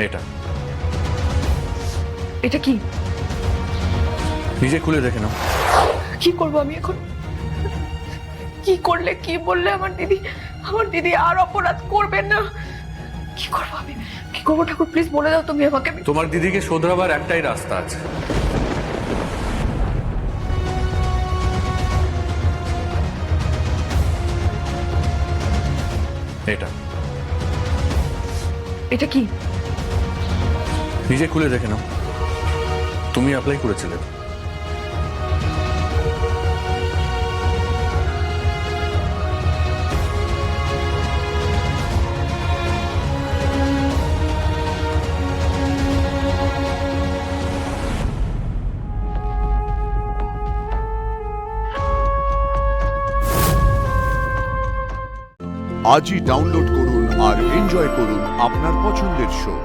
এটা এটা কি? নিজে খুলে দেখে নাও। কি করবো আমি এখন? কি করলে, কি বললে আমার দিদি আর অপরাধ করবেন না? কি করবো আমি, কি করবো? ঠাকুর প্লিজ বলে দাও তুমি আমাকে। তোমার দিদিকে শোধরাবার একটাই রাস্তা আছে। এটা এটা কি? নিজে খুলে দেখে নাও। তুমি অ্যাপ্লাই করেছিলে। আজই ডাউনলোড করুন আর এনজয় করুন আপনার পছন্দের শো।